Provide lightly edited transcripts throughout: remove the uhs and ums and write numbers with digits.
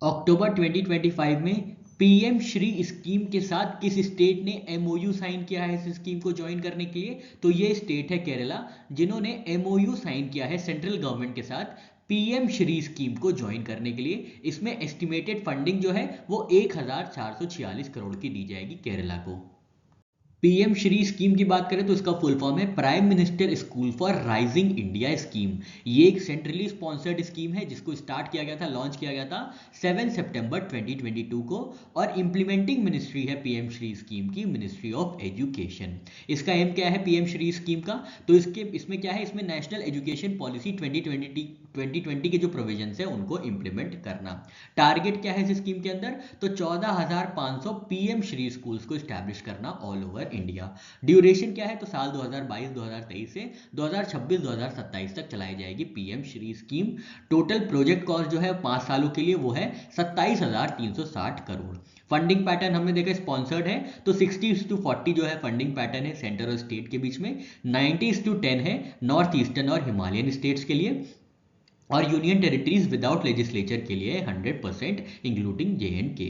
अक्टूबर 2025 में PM Shri scheme के साथ किस स्टेट ने एमओयू साइन किया है इस स्कीम को ज्वाइन करने के लिए? तो ये स्टेट है केरला, जिन्होंने एमओयू साइन किया है सेंट्रल गवर्नमेंट के साथ पीएम श्री स्कीम को ज्वाइन करने के लिए। इसमें एस्टिमेटेड फंडिंग जो है वो 1446 करोड़ की दी जाएगी केरला को। पीएम श्री स्कीम की बात करें तो इसका फुल फॉर्म है prime minister school for rising India scheme. ये एक सेंट्रली स्पॉन्सर्ड स्कीम है जिसको स्टार्ट किया गया था, लॉन्च किया गया था 7 सितंबर 2022 को, और इंप्लीमेंटिंग मिनिस्ट्री है पीएम श्री स्कीम की मिनिस्ट्री ऑफ एजुकेशन। इसका एम क्या है पीएम श्री स्कीम का? तो इसमें क्या है, इसमें नेशनल एजुकेशन पॉलिसी 2020 के जो प्रोविजन है उनको इंप्लीमेंट करना। टारगेट क्या है इस स्कीम के अंदर? तो 14,500 पीएम श्री स्कूल्स को स्टैब्लिश करना ऑल ओवर इंडिया। ड्यूरेशन क्या है? तो साल 2022-2023 से 2026-2027 तक चलाई जाएगी PM Shri scheme. Total project cost जो है 5 सालों के लिए वो है 27,360 करोड़। फंडिंग पैटर्न हमने देखा स्पॉन्सर्ड है, तो 60:40 जो है फंडिंग पैटर्न है सेंटर और स्टेट के बीच में, 90:10 है नॉर्थ ईस्टर्न और हिमालयन स्टेट्स के लिए, और यूनियन टेरिटरीज विदाउट लेजिस्लेचर के लिए 100% including JNK।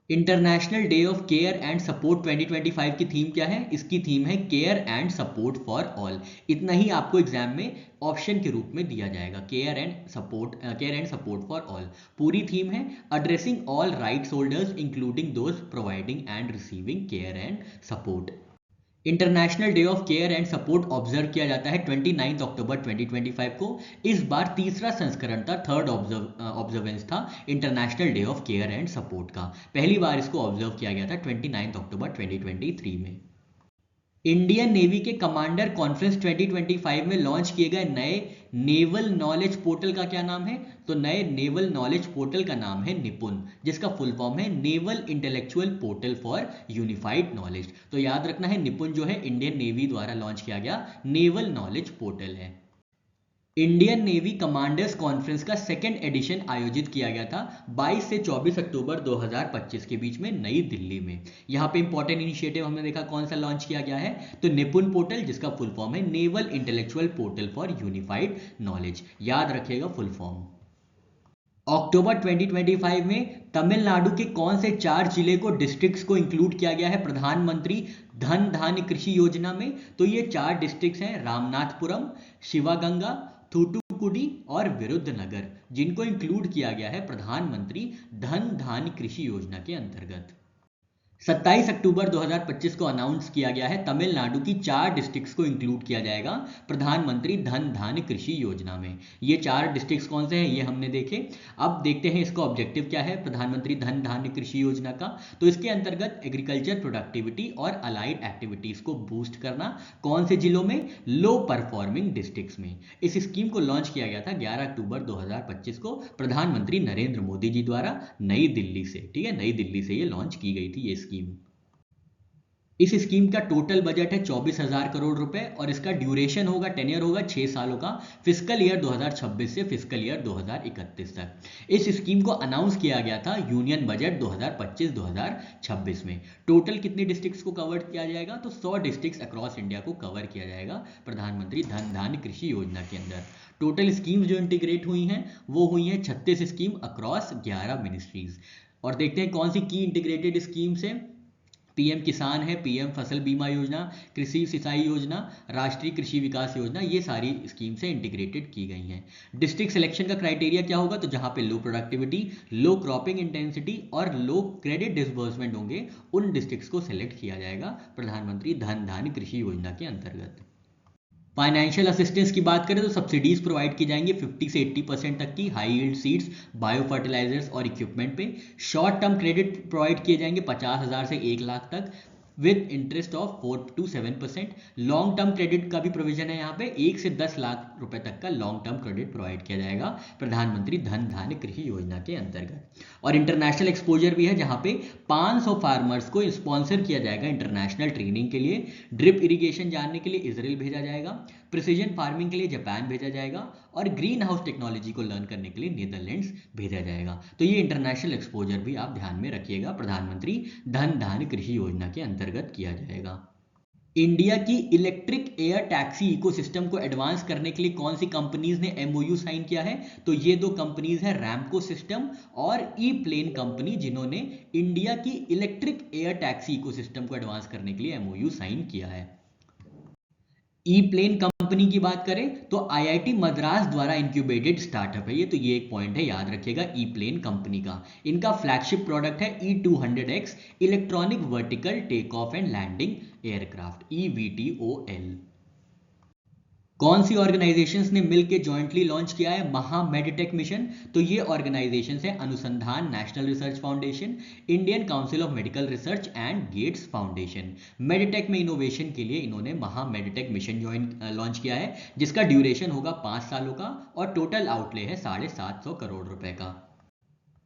International day of care and support 2025 की थीम क्या है? इसकी थीम है care and support for all. इतना ही आपको एग्जाम में ऑप्शन के रूप में दिया जाएगा, care and support for all. पूरी थीम है addressing all rights holders including those providing and receiving care and support. International day of care and support observe किया जाता है 29 अक्टूबर 2025 को। इस बार तीसरा संस्करण था, थर्ड ऑब्जर्वेंस था international day of care and support का। पहली बार इसको ऑब्जर्व किया गया था 29 अक्टूबर 2023 में। इंडियन नेवी के कमांडर कॉन्फ्रेंस 2025 में लॉन्च किए गए नए नेवल नॉलेज पोर्टल का क्या नाम है? तो नए नेवल नॉलेज पोर्टल का नाम है निपुण, जिसका फुल फॉर्म है naval intellectual portal for unified knowledge. तो याद रखना है निपुण जो है इंडियन नेवी द्वारा लॉन्च किया गया नेवल नॉलेज पोर्टल है। इंडियन नेवी कमांडर्स कॉन्फ्रेंस का सेकेंड एडिशन आयोजित किया गया था 22 से 24 अक्टूबर 2025 के बीच में नई दिल्ली में। यहाँ पे इंपॉर्टेंट इनिशिएटिव हमने देखा कौन सा लॉन्च किया गया है, तो निपुण पोर्टल, जिसका फुल फॉर्म है naval intellectual portal for unified knowledge. याद रखिएगा फुल फॉर्म। अक्टूबर 2025 में तमिलनाडु के कौन से 4 जिले को डिस्ट्रिक्ट्स को इंक्लूड किया गया है प्रधानमंत्री धन धान्य कृषि योजना में? तो ये 4 डिस्ट्रिक्ट्स हैं रामनाथपुरम, शिवगंगा, थूथुकुडी और विरुद्धनगर, जिनको इंक्लूड किया गया है प्रधानमंत्री धन धान्य कृषि योजना के अंतर्गत। 27 अक्टूबर 2025 को अनाउंस किया गया है तमिलनाडु की 4 डिस्ट्रिक्ट्स को इंक्लूड किया जाएगा प्रधानमंत्री धन धान्य कृषि योजना में। ये 4 डिस्ट्रिक्ट्स कौन से हैं ये हमने देखे। अब देखते हैं इसका ऑब्जेक्टिव क्या है प्रधानमंत्री धन धान्य कृषि योजना का। तो इसके अंतर्गत एग्रीकल्चर प्रोडक्टिविटी और अलाइड एक्टिविटीज को बूस्ट करना। कौन से जिलों में? लो परफॉर्मिंग डिस्ट्रिक्ट्स में। इस स्कीम को लॉन्च किया गया था 11 अक्टूबर 2025 को प्रधानमंत्री नरेंद्र मोदी जी द्वारा नई दिल्ली से। ठीक है, नई दिल्ली से ये लॉन्च की गई थी ये स्कीम। इस स्कीम का टोटल बजट है 24,000 करोड़ रुपए, और इसका ड्यूरेशन होगा, टेन्योर होगा 6 सालों का, फिस्कल ईयर 2026 से फिस्कल ईयर 2031 तक। इस स्कीम को अनाउंस किया गया था यूनियन बजट 2025-2026 में। टोटल कितने डिस्ट्रिक्ट्स को कवर किया जाएगा? तो 100 डिस्ट्रिक्ट्स अक्रॉस इंडिया को कवर किया जाएगा प्रधानमंत्री धन धान्य कृषि योजना के अंदर। टोटल स्कीम्स जो इंटीग्रेट हुई हैं वो हुई हैं 36 स्कीम अक्रॉस 11 मिनिस्ट्रीज। और देखते हैं कौन सी की इंटीग्रेटेड स्कीम्स है। पीएम किसान है, पीएम फसल बीमा योजना, कृषि सिंचाई योजना, राष्ट्रीय कृषि विकास योजना, ये सारी स्कीम से इंटीग्रेटेड की गई हैं। डिस्ट्रिक्ट सिलेक्शन का क्राइटेरिया क्या होगा? तो जहां पे लो प्रोडक्टिविटी, लो क्रॉपिंग इंटेंसिटी और लो क्रेडिट डिसबर्समेंट होंगे उन डिस्ट्रिक्ट्स को सिलेक्ट किया जाएगा प्रधानमंत्री धन धान्य कृषि योजना के अंतर्गत। फाइनेंशियल असिस्टेंस की बात करें तो सब्सिडीज प्रोवाइड की जाएंगी 50 से 80% तक की high yield seeds, bio fertilisers और इक्विपमेंट पे। शॉर्ट टर्म क्रेडिट प्रोवाइड किए जाएंगे 50,000 से 1 लाख तक with interest of 4 to 7%। Long term credit का भी प्रोविजन है यहाँ पे, 1 से 10 लाख रुपए तक का लॉन्ग टर्म क्रेडिट प्रोवाइड किया जाएगा प्रधानमंत्री धन धान्य कृषि योजना के अंतर्गत। और इंटरनेशनल एक्सपोजर भी है जहाँ पे 500 फार्मर्स को स्पॉन्सर किया जाएगा इंटरनेशनल ट्रेनिंग के लिए। ड्रिप इरिगेशन जानने के लिए इजराइल भेजा जाएगा, प्रिसीजन फार्मिंग के लिए जापान भेजा जाएगा, और ग्रीन हाउस टेक्नोलॉजी को लर्न करने के लिए नीदरलैंड्स भेजा जाएगा। तो ये इंटरनेशनल एक्सपोजर भी आप ध्यान में रखिएगा, प्रधानमंत्री धन धान्य कृषि योजना के अंतर्गत किया जाएगा। इंडिया की इलेक्ट्रिक एयर टैक्सी इकोसिस्टम को एडवांस करने के लिए कौन सी कंपनीज ने एमओयू साइन किया है? तो ये दो कंपनीज हैं, रैमको सिस्टम और ई प्लेन कंपनी, जिन्होंने इंडिया की इलेक्ट्रिक एयर टैक्सी इकोसिस्टम को एडवांस करने के लिए एमओयू साइन किया है। ई प्लेन कंपनी की बात करें तो आईआईटी मद्रास द्वारा इंक्यूबेटेड स्टार्टअप है ये, तो ये एक पॉइंट है, याद रखिएगा ई प्लेन कंपनी का। इनका फ्लैगशिप प्रोडक्ट है E200X electronic vertical take off and landing aircraft, EVTOL। कौन सी ऑर्गेनाइजेशंस ने मिलकर जॉइंटली लॉन्च किया है महा मेडिटेक मिशन? तो ये ऑर्गेनाइजेशंस है Anusandhan national research foundation, Indian council of medical research and Gates foundation. Meditech में इनोवेशन के लिए इन्होंने महा मेडिटेक मिशन लॉन्च किया है, जिसका ड्यूरेशन होगा 5 सालों का और टोटल आउटले है 750 करोड़ रुपए का।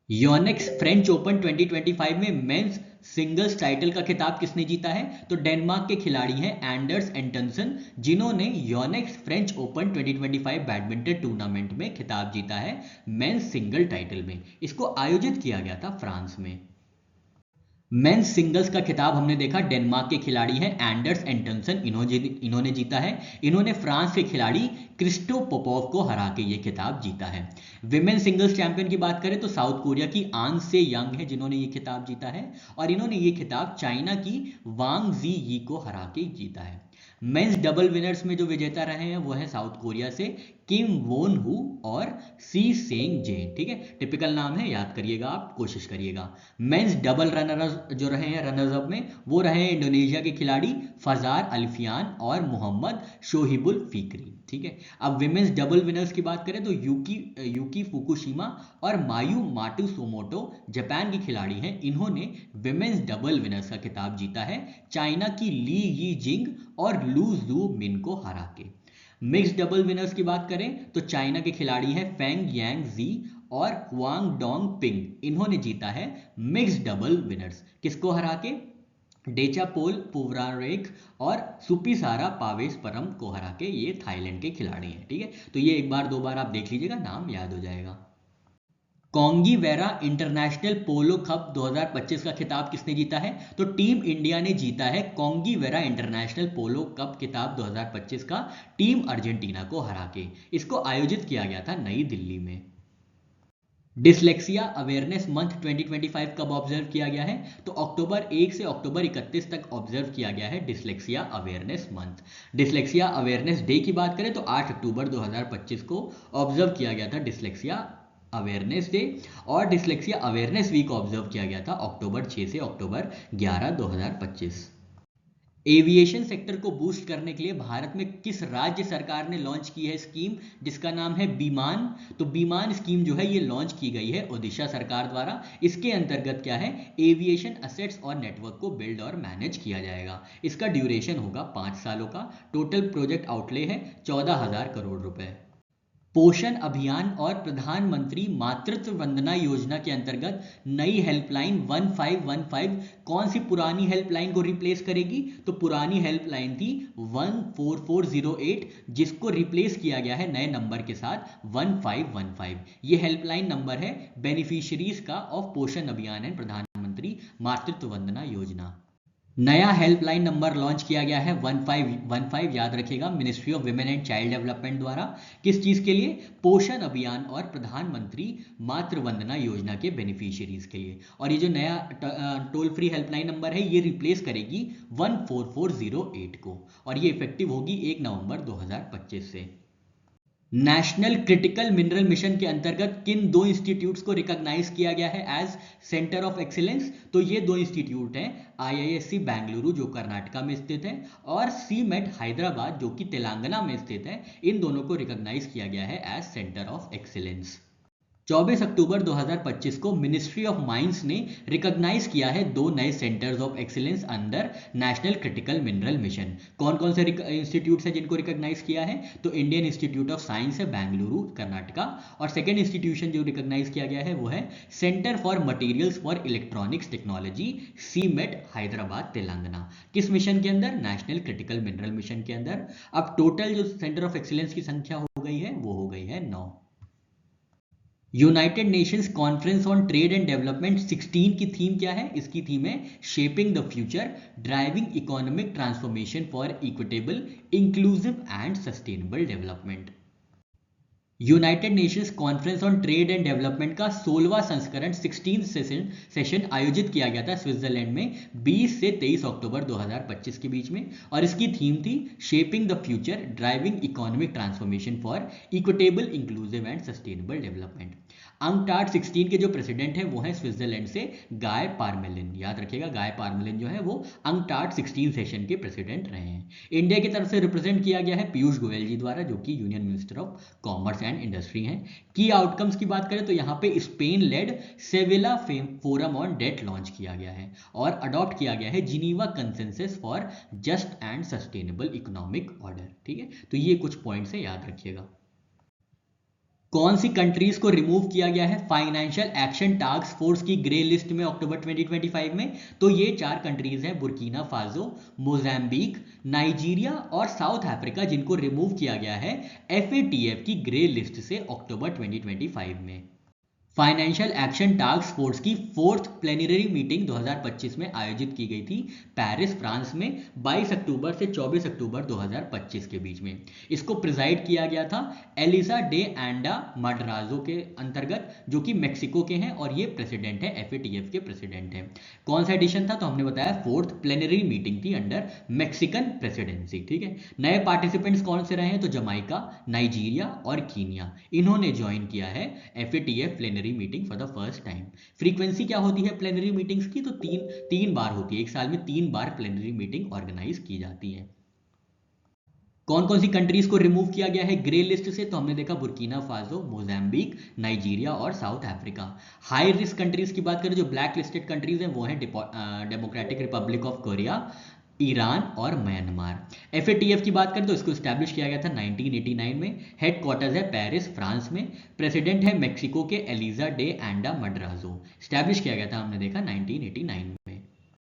योनेक्स फ्रेंच ओपन 2025 में मेंस सिंगल्स टाइटल का खिताब किसने जीता है? तो डेनमार्क के खिलाड़ी हैं एंडर्स एंटनसन, जिन्होंने Yonex French open 2025 badminton tournament में खिताब जीता है मेंस सिंगल टाइटल में। इसको आयोजित किया गया था फ्रांस में। मेंस सिंगल्स का खिताब हमने देखा डेनमार्क के खिलाड़ी हैं एंडर्स एंटनसन, इन्होंने जीता है। इन्होंने फ्रांस के खिलाड़ी क्रिस्टो पोपोव को हरा के ये खिताब जीता है। विमेन सिंगल्स चैंपियन की बात करें तो साउथ कोरिया की आन से यंग है जिन्होंने ये खिताब जीता है, और इन्होंने ये खिताब चाइना की वांग जी यी को हरा के जीता है। मेंस डबल विनर्स में जो विजेता रहे हैं वो है साउथ कोरिया से किम वोन हु और सी सेंग जे, ठीक है, टिपिकल नाम है, याद करिएगा, आप कोशिश करिएगा। मेंस डबल रनर जो रहे हैं रनर्स अप में वो रहे हैं इंडोनेशिया के खिलाड़ी फजार अल्फियान और मोहम्मद शोहिबुल फिक्री, ठीक है। अब विमेंस डबल विनर्स की बात करें तो यूकी फुकुशिमा और मायू माटू सोमोटो जापान की खिलाड़ी हैं, इन्होंने विमेंस डबल विनर्स का खिताब जीता है चाइना की ली यी जिंग और लू जू मिन को हरा के। मिक्स डबल विनर्स की बात करें तो चाइना के खिलाड़ी हैं फेंग यांग जी और हुआंग डोंग पिंग, इन्होंने जीता है मिक्स डबल विनर्स। किसको हरा के? डेचापोल पुवरारेक और सुपिसारा पावेसपरम को हरा के। ये थाईलैंड के खिलाड़ी हैं, ठीक है, तो ये एक बार दो बार आप देख लीजिएगा, नाम याद हो जाएगा। कॉन्गी वेरा इंटरनेशनल पोलो कप 2025 का खिताब किसने जीता है? तो टीम इंडिया ने जीता है कॉन्गी वेरा इंटरनेशनल पोलो कप खिताब 2025 का टीम अर्जेंटीना को हरा के। इसको आयोजित किया गया था नई दिल्ली में। डिसलेक्सिया अवेयरनेस मंथ 2025 कब ऑब्जर्व किया गया है? तो अक्टूबर 1 से अक्टूबर 31 तक ऑब्जर्व किया गया है dyslexia awareness month. Dyslexia awareness day की बात करें तो 8 अक्टूबर 2025 को ऑब्जर्व किया गया था डिसलेक्सिया अवेयरनेस डे, और डिसलेक्सिया अवेयरनेस वीक ऑब्जर्व किया गया था अक्टूबर 6 से अक्टूबर 11 2025। एविएशन सेक्टर को बूस्ट करने के लिए भारत में किस राज्य सरकार ने लॉन्च की है स्कीम जिसका नाम है बीमान? तो बीमान स्कीम जो है ये लॉन्च की गई है ओडिशा सरकार द्वारा। इसके अंतर्गत क्या है, एविएशन असेट्स और नेटवर्क को बिल्ड और मैनेज किया जाएगा। इसका ड्यूरेशन होगा 5 सालों का, टोटल प्रोजेक्ट आउटले है 14,000 करोड़ रुपए। पोषण अभियान और प्रधानमंत्री मातृत्व वंदना योजना के अंतर्गत नई हेल्पलाइन 1515 कौन सी पुरानी हेल्पलाइन को रिप्लेस करेगी? तो पुरानी हेल्पलाइन थी 14408, जिसको रिप्लेस किया गया है नए नंबर के साथ 1515। ये हेल्पलाइन नंबर है बेनिफिशियरीज का ऑफ पोषण अभियान एंड प्रधानमंत्री मातृत्व वंदना योजना। नया हेल्पलाइन नंबर लॉन्च किया गया है 1515, याद रखिएगा, ministry of women and child development द्वारा। किस चीज के लिए? पोषण अभियान और प्रधानमंत्री मातृ वंदना योजना के बेनिफिशियरीज के लिए। और ये जो नया टोल फ्री हेल्पलाइन नंबर है ये रिप्लेस करेगी 14408 को, और ये इफेक्टिव होगी 1 नवंबर 2025 से। नेशनल क्रिटिकल मिनरल मिशन के अंतर्गत किन दो इंस्टीट्यूट्स को रिकॉग्नाइज किया गया है एज सेंटर ऑफ एक्सीलेंस? तो ये दो इंस्टीट्यूट हैं IISc बेंगलुरु जो कर्नाटका में स्थित है और सीमेट हैदराबाद जो कि तेलंगाना में स्थित है। इन दोनों को रिकॉग्नाइज किया गया है एज सेंटर ऑफ एक्सीलेंस। 24 अक्टूबर 2025 को मिनिस्ट्री ऑफ माइंस ने रिकॉग्नाइज किया है दो नए centres of excellence under national critical mineral mission. कौन कौन से इंस्टीट्यूट्स हैं जिनको रिकॉग्नाइज किया है? तो इंडियन इंस्टीट्यूट ऑफ साइंस है बेंगलुरु कर्नाटका, और सेकेंड इंस्टीट्यूशन जो रिकॉग्नाइज किया गया है वो है centre for materials for electronics technology CMET Hyderabad Telangana. किस मिशन के अंदर? नेशनल क्रिटिकल मिनरल मिशन के अंदर। अब टोटल जो सेंटर ऑफ एक्सीलेंस की संख्या हो गई है वो हो गई है 9। United Nations conference on trade and development 16 की थीम क्या है? इसकी थीम है shaping the future, driving economic transformation for equitable, inclusive and sustainable development. United Nations conference on trade and development का 16वां संस्करण 16 सेशन आयोजित किया गया था स्विट्जरलैंड में 20 से 23 अक्टूबर 2025 के बीच में, और इसकी थीम थी shaping the future, driving economic transformation for equitable, inclusive and sustainable development. UNCTAD 16 के जो प्रेसिडेंट हैं वो हैं स्विट्जरलैंड से गाय पारमेलिन। याद रखिएगा, गाय पारमेलिन जो है वो अंकटाड 16 सेशन के प्रेसिडेंट रहे हैं। इंडिया की तरफ से रिप्रेजेंट किया गया है पीयूष गोयल जी द्वारा, जो कि union minister of commerce and industry हैं। की आउटकम्स की बात करें तो यहाँ पे Spain led Sevilla forum on debt launch किया गया है और अडॉप्ट किया गया है Geneva consensus for just and sustainable economic order. ठीक है, तो ये कुछ पॉइंट्स है, याद रखिएगा। कौन सी कंट्रीज को रिमूव किया गया है फाइनेंशियल एक्शन टास्क फोर्स की ग्रे लिस्ट में अक्टूबर 2025 में? तो ये 4 कंट्रीज हैं, बुर्किना फासो, मोजाम्बिक, नाइजीरिया और साउथ अफ्रीका, जिनको रिमूव किया गया है एफएटीएफ की ग्रे लिस्ट से अक्टूबर 2025 में। फाइनेंशियल एक्शन टास्क फोर्स की 4th प्लेनरी मीटिंग 2025 में आयोजित की गई थी पेरिस फ्रांस में 22 अक्टूबर से 24 अक्टूबर 2025 के बीच में। इसको प्रिजाइड किया गया था एलिसा डे एंडा मड्राजो के अंतर्गत, जो कि मेक्सिको के हैं और ये प्रेसिडेंट है, एफएटीएफ के प्रेसिडेंट हैं। कौन सा एडिशन था? तो हमने बताया 4th प्लेनरी मीटिंग थी अंडर मैक्सिकन प्रेसिडेंसी। ठीक है, नए पार्टिसिपेंट्स कौन से रहे हैं? तो जमाइका, नाइजीरिया और कीनिया, इन्होंने ज्वाइन किया है FATF plenary meeting for the first time. Frequency क्या होती है प्लेनरी मीटिंग्स की? तो तीन बार होती है, एक साल में 3 बार प्लेनरी मीटिंग ऑर्गेनाइज की जाती है। कौन कौन सी कंट्रीज को रिमूव किया गया है ग्रे लिस्ट से? तो हमने देखा बुर्किना फासो, मोजाम्बिक, नाइजीरिया और south Africa. High risk countries की बात करें, जो ब्लैक लिस्टेड कंट्रीज हैं, वो हैं democratic Republic of Korea, Iran और म्यांमार। एफएटीएफ की बात करें तो इसको स्टैब्लिश किया गया था 1989 में। हेडक्वार्टर्स है पेरिस फ्रांस में। प्रेसिडेंट है मेक्सिको के एलिजा डे एंडा मड्राजो। स्टैब्लिश किया गया था हमने देखा 1989 में।